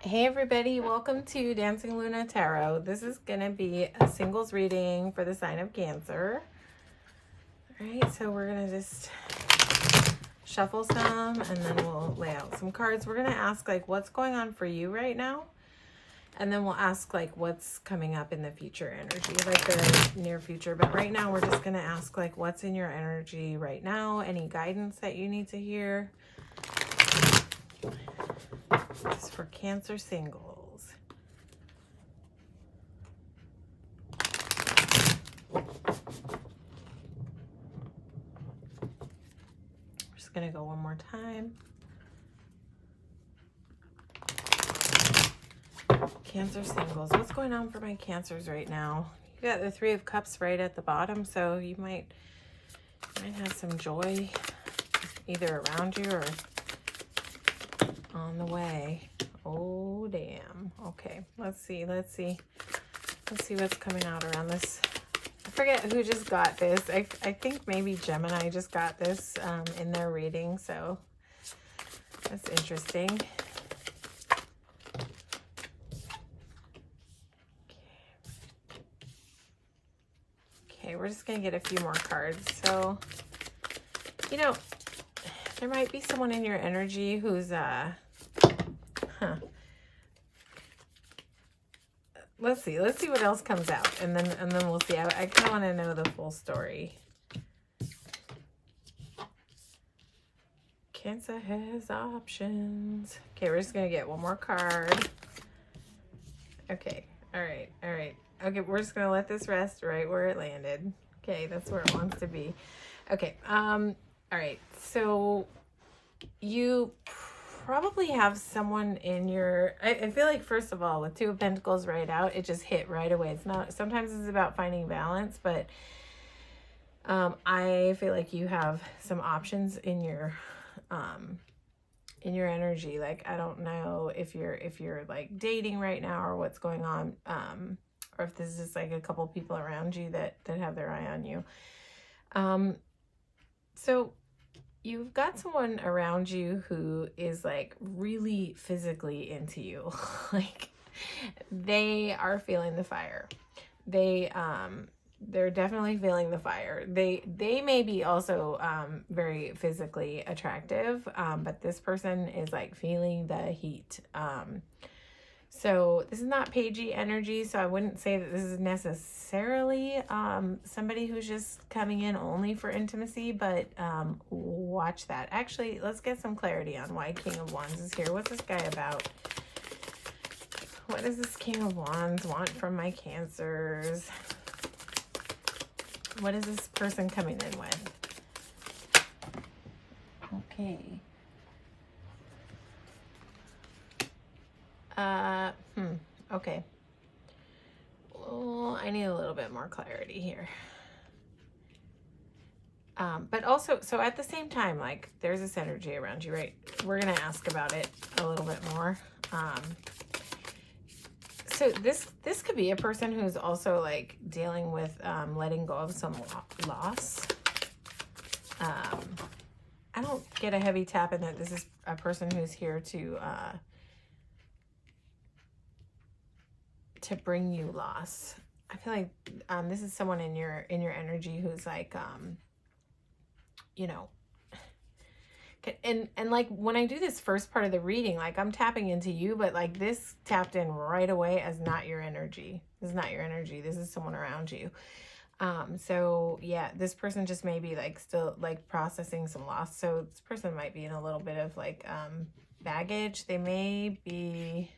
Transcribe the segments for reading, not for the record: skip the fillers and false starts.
Hey everybody, welcome to Dancingluna Tarot. This is going to be a singles reading for the sign of Cancer. All right, so we're going to just shuffle some and then we'll lay out some cards. We're going to ask like what's going on for you right now. And then we'll ask like what's coming up in the future energy, like the near future. But right now we're just going to ask like what's in your energy right now, any guidance that you need to hear. This is for Cancer singles. Just going to go one more time. Cancer singles. What's going on for my Cancers right now? You got the Three of Cups right at the bottom, so you might have some joy either around you or on the way. Oh, damn. Okay, let's see what's coming out around this. I forget who just got this. I think maybe Gemini just got this in their reading, so that's interesting. Okay, we're just going to get a few more cards. So, you know, there might be someone in your energy who's, Let's see what else comes out, and then we'll see. I kind of want to know the full story. Cancer has options. Okay, we're just going to get one more card. Okay, all right. Okay, we're just going to let this rest right where it landed. Okay, that's where it wants to be. Okay, all right. So you probably have someone in your, I feel like first of all, with Two of Pentacles right out, it just hit right away. It's not, sometimes it's about finding balance, but I feel like you have some options in your energy. Like, I don't know if you're like dating right now or what's going on, or if this is like a couple people around you that have their eye on you. So you've got someone around you who is like really physically into you. Like, they are feeling the fire. They're definitely feeling the fire. They may be also very physically attractive, but this person is like feeling the heat. So this is not pagey energy, so I wouldn't say that this is necessarily somebody who's just coming in only for intimacy, but watch that. Actually, let's get some clarity on why King of Wands is here. What's this guy about? What does this King of Wands want from my Cancers? What is this person coming in with? Okay. Okay. Well, I need a little bit more clarity here. But also, so at the same time, like, there's this energy around you, right? We're going to ask about it a little bit more. So this could be a person who's also like dealing with letting go of some loss. I don't get a heavy tap in that this is a person who's here to bring you loss. I feel like this is someone in your energy who's like you know, and like when I do this first part of the reading, like I'm tapping into you, but like this tapped in right away as not your energy. This is not your energy. This is someone around you. So yeah, this person just may be like still like processing some loss. So this person might be in a little bit of like baggage. They may be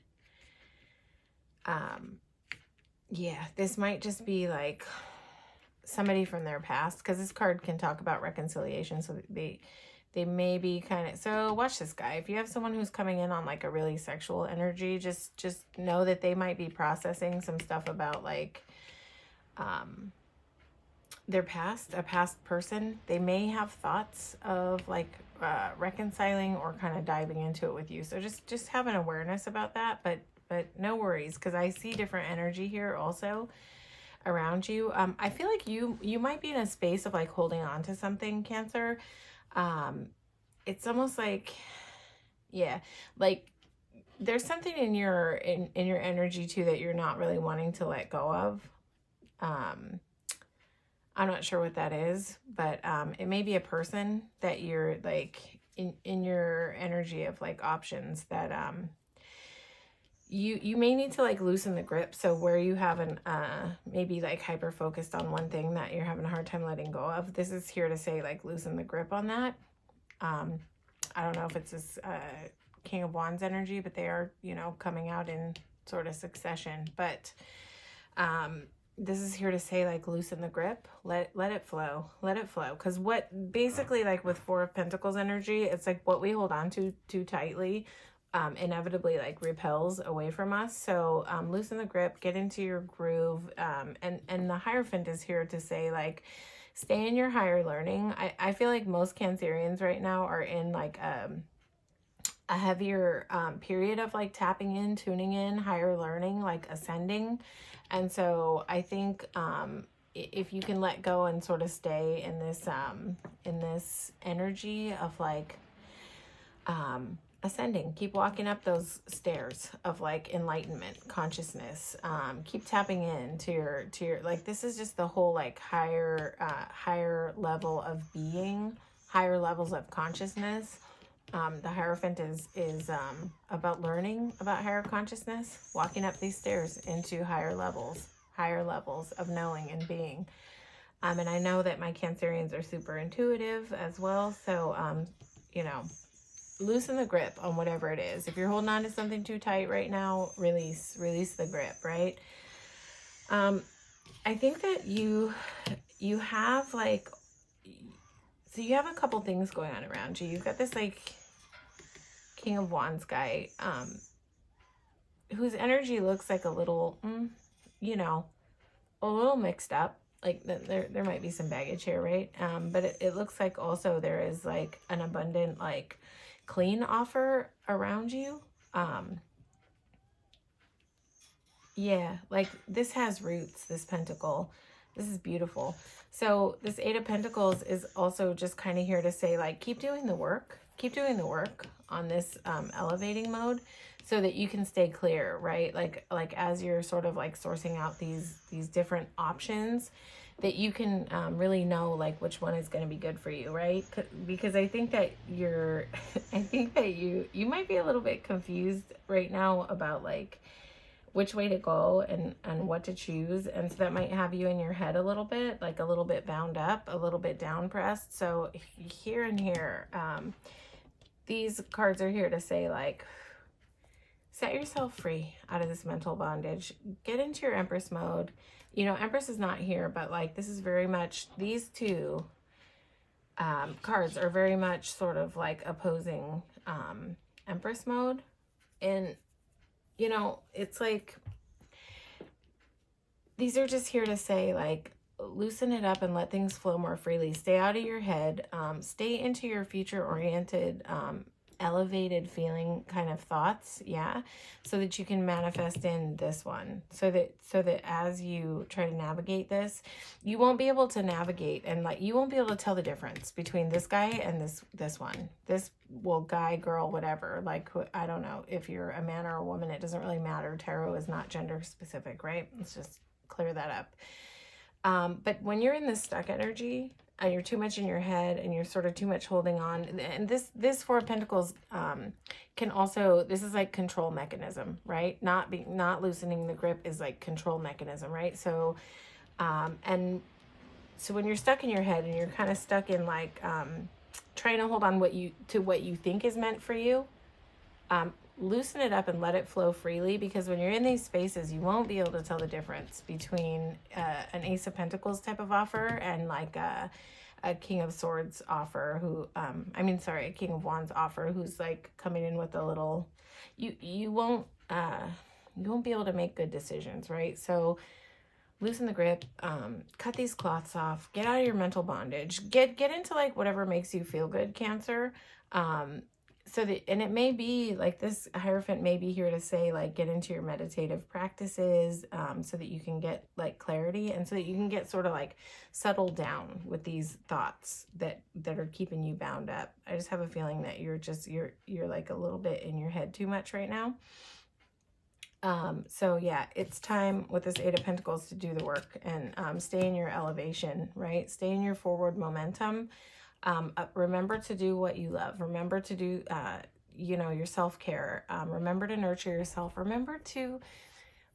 yeah, this might just be like somebody from their past, because this card can talk about reconciliation. So they may be kind of, so watch this guy. If you have someone who's coming in on like a really sexual energy, just know that they might be processing some stuff about like their past, a past person. They may have thoughts of like reconciling or kind of diving into it with you. So just have an awareness about that, but no worries, because I see different energy here also around you. I feel like you might be in a space of like holding on to something, Cancer. It's almost like, yeah, like there's something in your energy too that you're not really wanting to let go of. I'm not sure what that is, but it may be a person that you're like in your energy of like options that you may need to like loosen the grip. So where you have an maybe like hyper focused on one thing that you're having a hard time letting go of, this is here to say like loosen the grip on that. I don't know if it's this King of Wands energy, but they are, you know, coming out in sort of succession. But this is here to say like loosen the grip, let it flow, let it flow. Because what basically like with Four of Pentacles energy, it's like what we hold on to too tightly inevitably like repels away from us. So loosen the grip, get into your groove, and the Hierophant is here to say like stay in your higher learning. I feel like most Cancerians right now are in like a heavier period of like tapping in, tuning in, higher learning, like ascending. And so I think if you can let go and sort of stay in this energy of like ascending, keep walking up those stairs of like enlightenment, consciousness, keep tapping in to your like, this is just the whole like higher level of being, higher levels of consciousness. The Hierophant is about learning about higher consciousness, walking up these stairs into higher levels of knowing and being. And I know that my Cancerians are super intuitive as well. So, you know, loosen the grip on whatever it is. If you're holding on to something too tight right now, release the grip, right? I think that you have like, so you have a couple things going on around you. You've got this like King of Wands guy, whose energy looks like a little, you know, a little mixed up. Like there might be some baggage here, right? But it looks like also there is like an abundant, like clean offer around you. Yeah, like this has roots, this pentacle. This is beautiful. So this Eight of Pentacles is also just kind of here to say like, keep doing the work on this elevating mode so that you can stay clear, right? Like as you're sort of like sourcing out these different options, that you can really know like which one is going to be good for you, right? Because I think that I think that you might be a little bit confused right now about like which way to go and what to choose. And so that might have you in your head a little bit, like a little bit bound up, a little bit down pressed. So here and here, these cards are here to say like, set yourself free out of this mental bondage. Get into your Empress mode. You know, Empress is not here, but like this is very much, these two cards are very much sort of like opposing Empress mode. And, you know, it's like, these are just here to say like, loosen it up and let things flow more freely. Stay out of your head. Stay into your future oriented, elevated feeling kind of thoughts, yeah, so that you can manifest in this one, so that as you try to navigate this, you won't be able to navigate and like you won't be able to tell the difference between this guy and this one, this, well, guy, girl, whatever, like I don't know if you're a man or a woman, it doesn't really matter. Tarot is not gender specific, right? Let's just clear that up. But when you're in this stuck energy and you're too much in your head and you're sort of too much holding on, and this Four of Pentacles can also, this is like control mechanism, right? Not loosening the grip is like control mechanism, right? So and so when you're stuck in your head and you're kind of stuck in like trying to hold on what you think is meant for you, loosen it up and let it flow freely, because when you're in these spaces, you won't be able to tell the difference between an Ace of Pentacles type of offer and like a King of Swords offer who, a King of Wands offer who's like coming in with a little, you won't be able to make good decisions, right? So loosen the grip, cut these cloths off, get out of your mental bondage, get into like whatever makes you feel good, Cancer. so that, and it may be like this Hierophant may be here to say, like, get into your meditative practices, so that you can get like clarity, and so that you can get sort of like settled down with these thoughts that are keeping you bound up. I just have a feeling that you're like a little bit in your head too much right now. So yeah, it's time with this Eight of Pentacles to do the work and stay in your elevation, right? Stay in your forward momentum. Remember to do what you love. Remember to do, you know, your self-care. Remember to nurture yourself. Remember to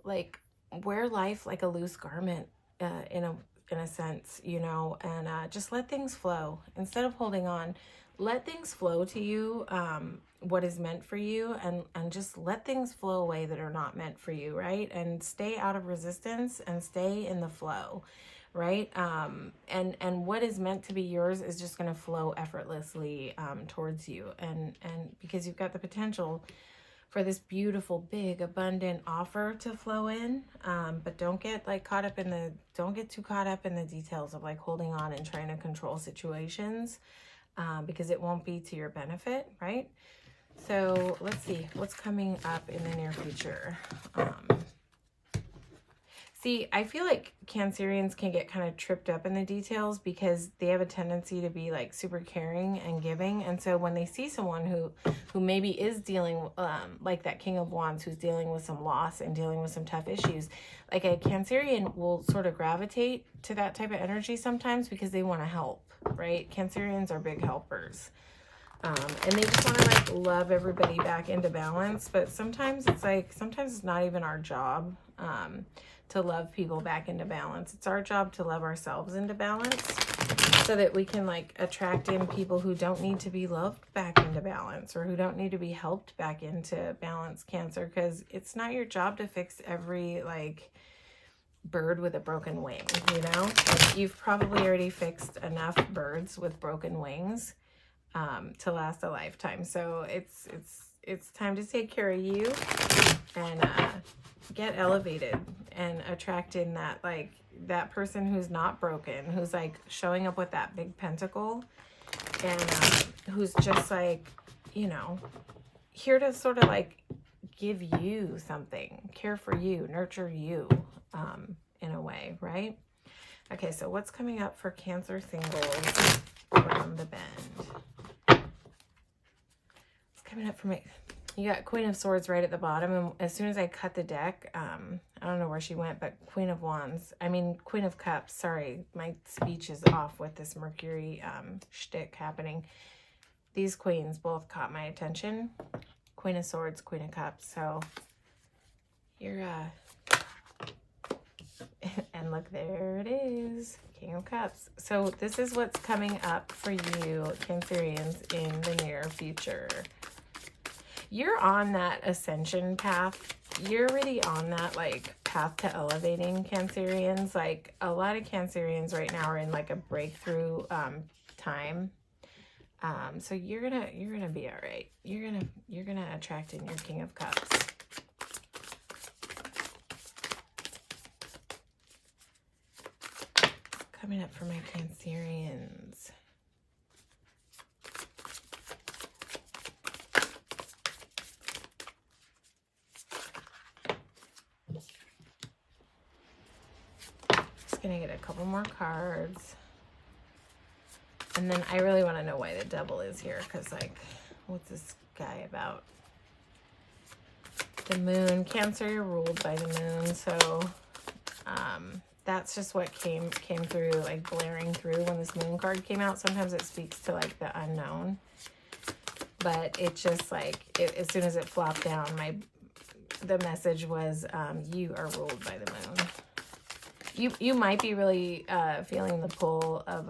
like wear life like a loose garment, in a sense, you know, and just let things flow instead of holding on. Let things flow to you, what is meant for you, and just let things flow away that are not meant for you, right? And stay out of resistance and stay in the flow, right? And what is meant to be yours is just going to flow effortlessly towards you, and because you've got the potential for this beautiful, big, abundant offer to flow in. But don't get like don't get too caught up in the details of like holding on and trying to control situations, because it won't be to your benefit, right? So let's see what's coming up in the near future. See, I feel like Cancerians can get kind of tripped up in the details because they have a tendency to be like super caring and giving. And so when they see someone who maybe is dealing, like that King of Wands, who's dealing with some loss and dealing with some tough issues, like a Cancerian will sort of gravitate to that type of energy sometimes because they want to help, right? Cancerians are big helpers. And they just want to like love everybody back into balance. But sometimes it's not even our job to love people back into balance. It's our job to love ourselves into balance so that we can like attract in people who don't need to be loved back into balance or who don't need to be helped back into balance, Cancer, because it's not your job to fix every like bird with a broken wing, you know? Like, you've probably already fixed enough birds with broken wings to last a lifetime. So it's time to take care of you and get elevated and attract in that like that person who's not broken, who's like showing up with that big pentacle, and who's just like, you know, here to sort of like give you something, care for you, nurture you, in a way, right? Okay, so what's coming up for Cancer singles from the bend? Coming up for me, you got Queen of Swords right at the bottom, and as soon as I cut the deck, I don't know where she went, but Queen of Cups, sorry, my speech is off with this Mercury shtick happening. These queens both caught my attention. Queen of Swords, Queen of Cups. So you're and look, there it is, King of Cups. So this is what's coming up for you, Cancerians, in the near future. You're on that ascension path. You're really on that like path to elevating, Cancerians. Like a lot of Cancerians right now are in like a breakthrough time. So you're gonna be all right. You're gonna attract in your King of Cups. Coming up for my Cancerians. Gonna get a couple more cards, and then I really want to know why the Devil is here, because like, what's this guy about? The Moon. Cancer, you're ruled by the Moon, so that's just what came through, like blaring through when this Moon card came out. Sometimes it speaks to like the unknown, but it just like as soon as it flopped down, the message was you are ruled by the Moon. You might be really feeling the pull of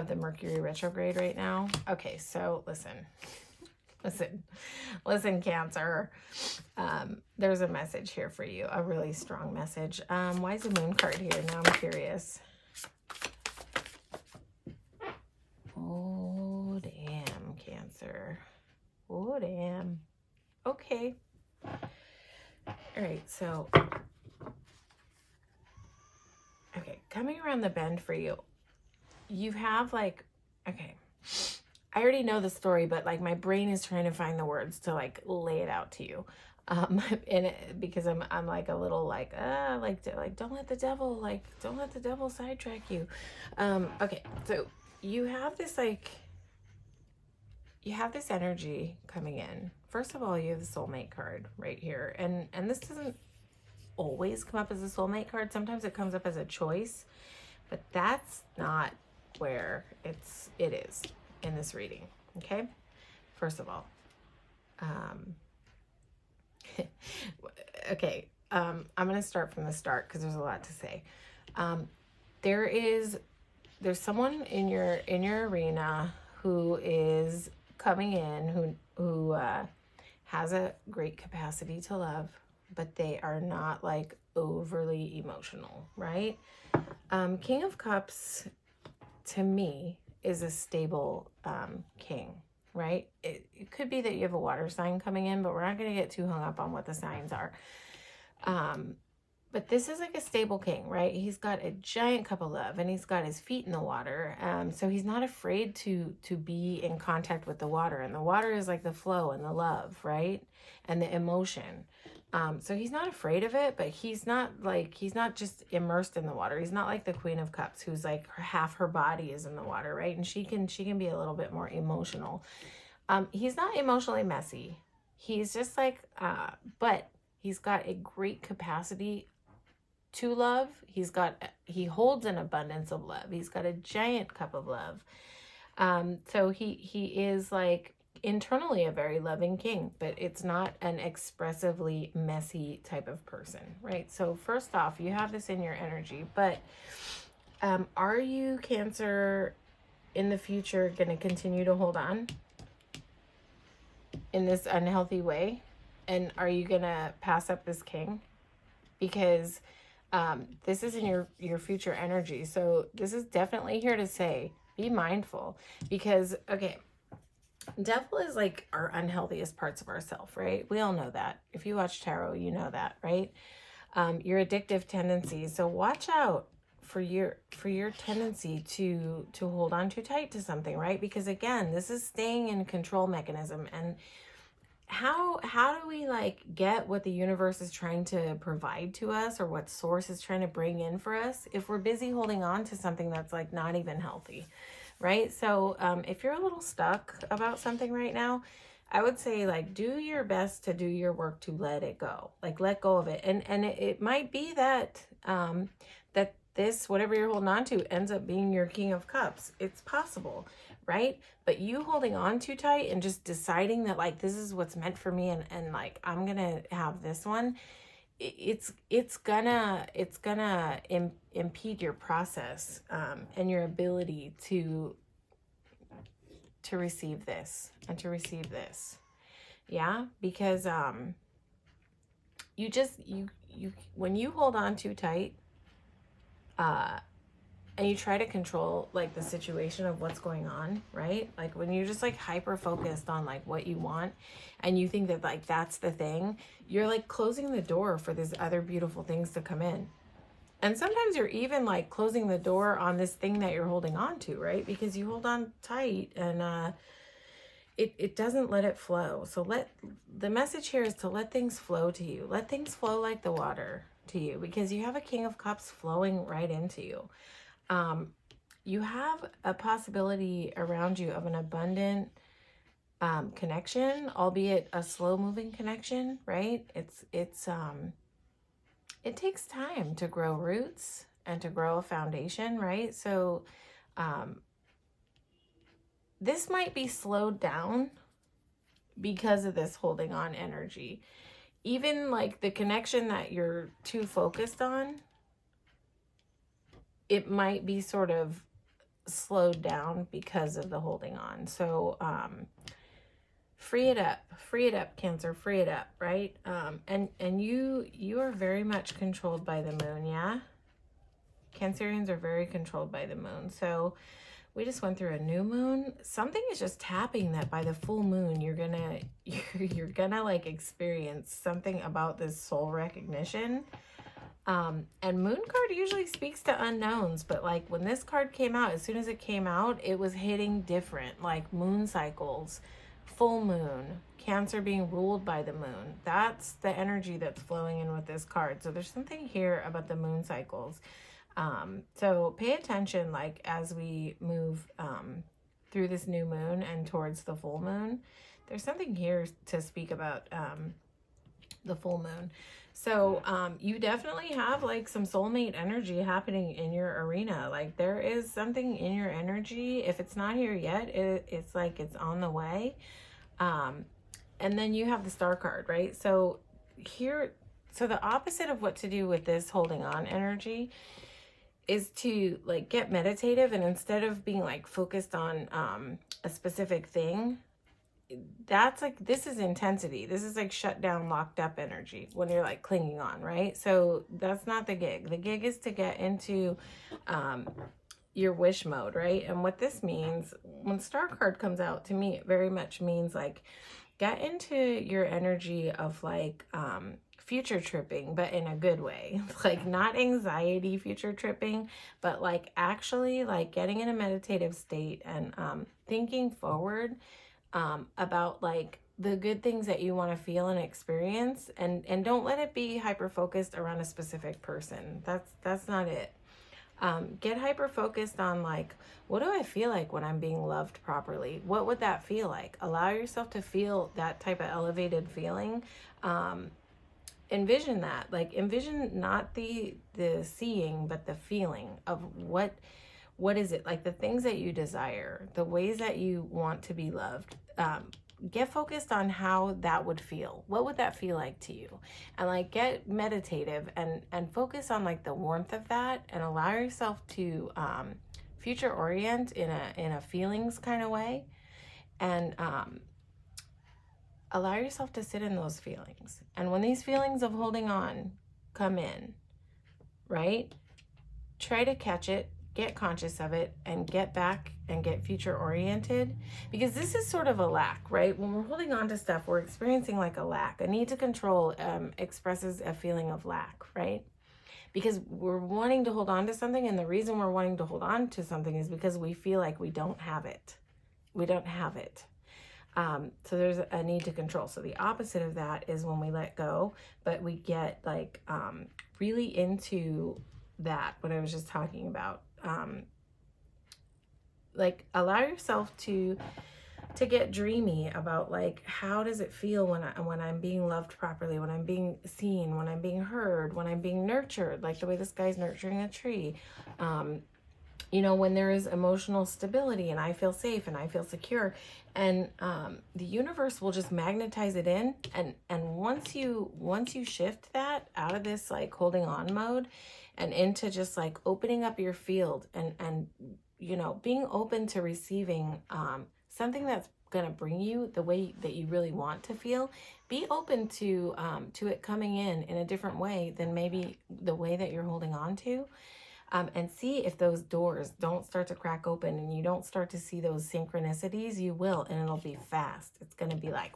the Mercury retrograde right now. Okay, so listen, Cancer. There's a message here for you, a really strong message. Why is the Moon card here? Now I'm curious. Oh, damn, Cancer. Oh, damn. Okay. All right, so... Okay, coming around the bend for you, you have like, okay, I already know the story, but like my brain is trying to find the words to like lay it out to you. And because I'm like a little like don't let the devil sidetrack you. Okay, so you have this like you have this energy coming in. First of all, you have the soulmate card right here, and this doesn't always come up as a soulmate card. Sometimes it comes up as a choice, but that's not where it is in this reading. Okay, first of all, um, okay, I'm gonna start from the start because there's a lot to say. Um, there's someone in your arena who is coming in who has a great capacity to love, but they are not like overly emotional, right? King of Cups to me is a stable king, right? It could be that you have a water sign coming in, but we're not going to get too hung up on what the signs are. But this is like a stable king, right? He's got a giant cup of love and he's got his feet in the water. So he's not afraid to be in contact with the water. And the water is like the flow and the love, right? And the emotion. So he's not afraid of it, but he's not just immersed in the water. He's not like the Queen of Cups, who's like half her body is in the water, right? And she can be a little bit more emotional. He's not emotionally messy. He's just like, but he's got a great capacity to love. He holds an abundance of love. He's got a giant cup of love. So he is like internally a very loving king, but it's not an expressively messy type of person, right? So first off, you have this in your energy, but are you, Cancer, in the future going to continue to hold on in this unhealthy way? And are you going to pass up this king? Because this is in your future energy. So this is definitely here to say, be mindful, because, okay, devil is like our unhealthiest parts of ourself, right? We all know that. If you watch tarot, you know that, right? Your addictive tendencies. So watch out for your tendency to hold on too tight to something, right? Because again, this is staying in control mechanism. And how do we like get what the universe is trying to provide to us, or what source is trying to bring in for us, if we're busy holding on to something that's like not even healthy, right? So if you're a little stuck about something right now, I would say like do your best to do your work to let it go, like let go of it. And it might be that that this, whatever you're holding on to, ends up being your King of Cups. It's possible, right? But you holding on too tight and just deciding that like this is what's meant for me, and like I'm gonna have this one, it's gonna impede your process and your ability to receive this and to receive this. Yeah, because you when you hold on too tight and you try to control like the situation of what's going on, right? Like when you're just like hyper focused on like what you want and you think that like that's the thing, you're like closing the door for these other beautiful things to come in. And sometimes you're even like closing the door on this thing that you're holding on to, right? Because you hold on tight and it doesn't let it flow. So the message here is to let things flow to you. Let things flow like the water to you, because you have a King of Cups flowing right into you. You have a possibility around you of an abundant connection, albeit a slow moving connection, right? It takes time to grow roots and to grow a foundation, right? So this might be slowed down because of this holding on energy. Even like the connection that you're too focused on, it might be sort of slowed down because of the holding on. So free it up, Cancer, free it up, right? And you are very much controlled by the moon. Yeah, Cancerians are very controlled by the moon. So we just went through a new moon. Something is just tapping that by the full moon you're gonna like experience something about this soul recognition. And moon card usually speaks to unknowns, but like when this card came out, as soon as it came out, it was hitting different, like moon cycles, full moon, Cancer being ruled by the moon. That's the energy that's flowing in with this card. So there's something here about the moon cycles. So pay attention, like as we move through this new moon and towards the full moon. There's something here to speak about the full moon. So you definitely have like some soulmate energy happening in your arena. Like there is something in your energy. If it's not here yet, it's like it's on the way. And then you have the star card, right? So here, so the opposite of what to do with this holding on energy is to like get meditative, and instead of being like focused on a specific thing, that's like, this is intensity. This is like shut down, locked up energy when you're like clinging on, right? So that's not the gig. The gig is to get into your wish mode, right? And what this means when star card comes out, to me, it very much means like get into your energy of like future tripping, but in a good way. Like not anxiety future tripping, but like actually like getting in a meditative state and thinking forward about like the good things that you want to feel and experience, and don't let it be hyper focused around a specific person. That's not it. Get hyper focused on like, what do I feel like when I'm being loved properly? What would that feel like? Allow yourself to feel that type of elevated feeling. Envision that, like envision not the seeing, but the feeling of what is it, like the things that you desire, the ways that you want to be loved. Get focused on how that would feel. What would that feel like to you? And like get meditative and focus on like the warmth of that, and allow yourself to future orient in a feelings kind of way, and allow yourself to sit in those feelings. And when these feelings of holding on come in, right, try to catch it, get conscious of it, and get back and get future oriented, because this is sort of a lack, right? When we're holding on to stuff, we're experiencing like a lack. A need to control expresses a feeling of lack, right? Because we're wanting to hold on to something, and the reason we're wanting to hold on to something is because we feel like we don't have it. We don't have it. So there's a need to control. So the opposite of that is when we let go, but we get like really into that, what I was just talking about. Like allow yourself to get dreamy about like, how does it feel when I'm being loved properly, when I'm being seen, when I'm being heard, when I'm being nurtured, like the way this guy's nurturing a tree. You know, when there is emotional stability and I feel safe and I feel secure, and the universe will just magnetize it in. And once you shift that out of this like holding on mode and into just like opening up your field and you know, being open to receiving something that's going to bring you the way that you really want to feel, be open to it coming in a different way than maybe the way that you're holding on to. And see if those doors don't start to crack open and you don't start to see those synchronicities. You will, and it'll be fast. It's going to be like,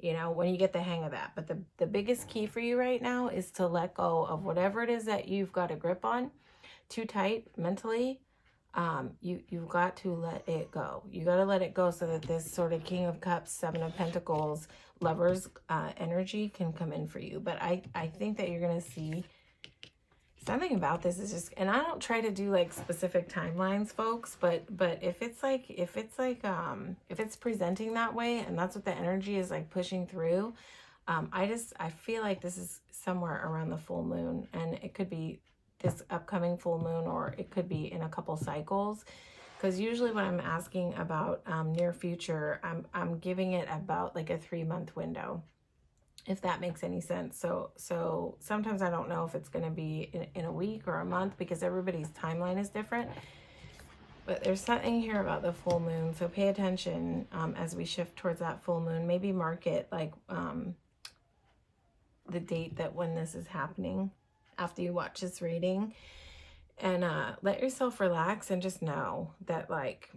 you know, when you get the hang of that. But the biggest key for you right now is to let go of whatever it is that you've got a grip on too tight mentally. You've got to let it go. You got to let it go so that this sort of King of Cups, Seven of Pentacles, Lovers energy can come in for you. But I think that you're going to see something about this is just, and I don't try to do like specific timelines, folks, but if it's presenting that way and that's what the energy is like pushing through, I feel like this is somewhere around the full moon, and it could be this upcoming full moon, or it could be in a couple cycles, because usually when I'm asking about near future, I'm giving it about like a 3-month window, if that makes any sense. So sometimes I don't know if it's going to be in a week or a month, because everybody's timeline is different. But there's something here about the full moon. So pay attention as we shift towards that full moon. Maybe mark it like the date that when this is happening after you watch this reading. And let yourself relax and just know that like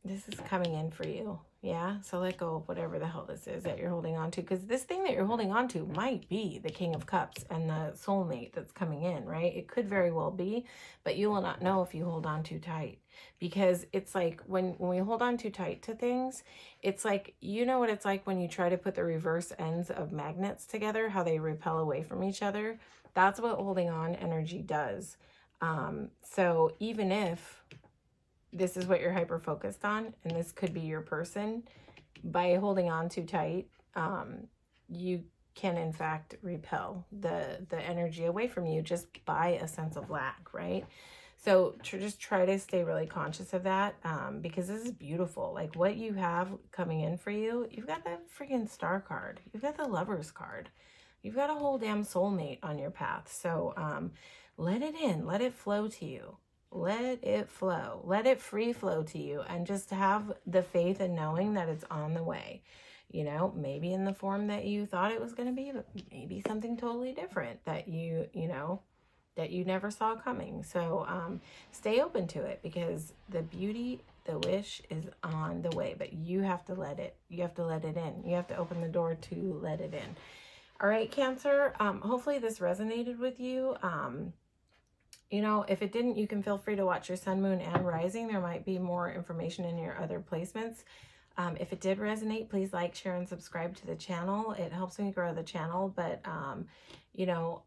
this is coming in for you. Yeah, so let go of whatever the hell this is that you're holding on to, because this thing that you're holding on to might be the King of Cups and the soulmate that's coming in, right? It could very well be, but you will not know if you hold on too tight, because it's like when we hold on too tight to things, it's like, you know what it's like when you try to put the reverse ends of magnets together, how they repel away from each other. That's what holding on energy does. So even if this is what you're hyper focused on, and this could be your person, by holding on too tight, you can in fact repel the energy away from you just by a sense of lack, right? So just try to stay really conscious of that, because this is beautiful. Like what you have coming in for you, you've got that freaking Star card, you've got the Lover's card, you've got a whole damn soulmate on your path. So let it in, let it flow to you. Let it flow. Let it free flow to you, and just have the faith and knowing that it's on the way. You know, maybe in the form that you thought it was going to be, but maybe something totally different that you know, that you never saw coming. So stay open to it, because the beauty, the wish is on the way, but you have to let it in. You have to open the door to let it in. All right, Cancer, hopefully this resonated with you. You know, if it didn't, you can feel free to watch your sun, moon, and rising. There might be more information in your other placements. If it did resonate, please like, share, and subscribe to the channel. It helps me grow the channel. But, you know,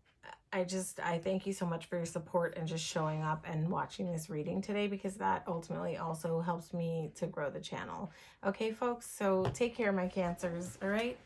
I thank you so much for your support and just showing up and watching this reading today, because that ultimately also helps me to grow the channel. Okay, folks, so take care, my Cancers. All right.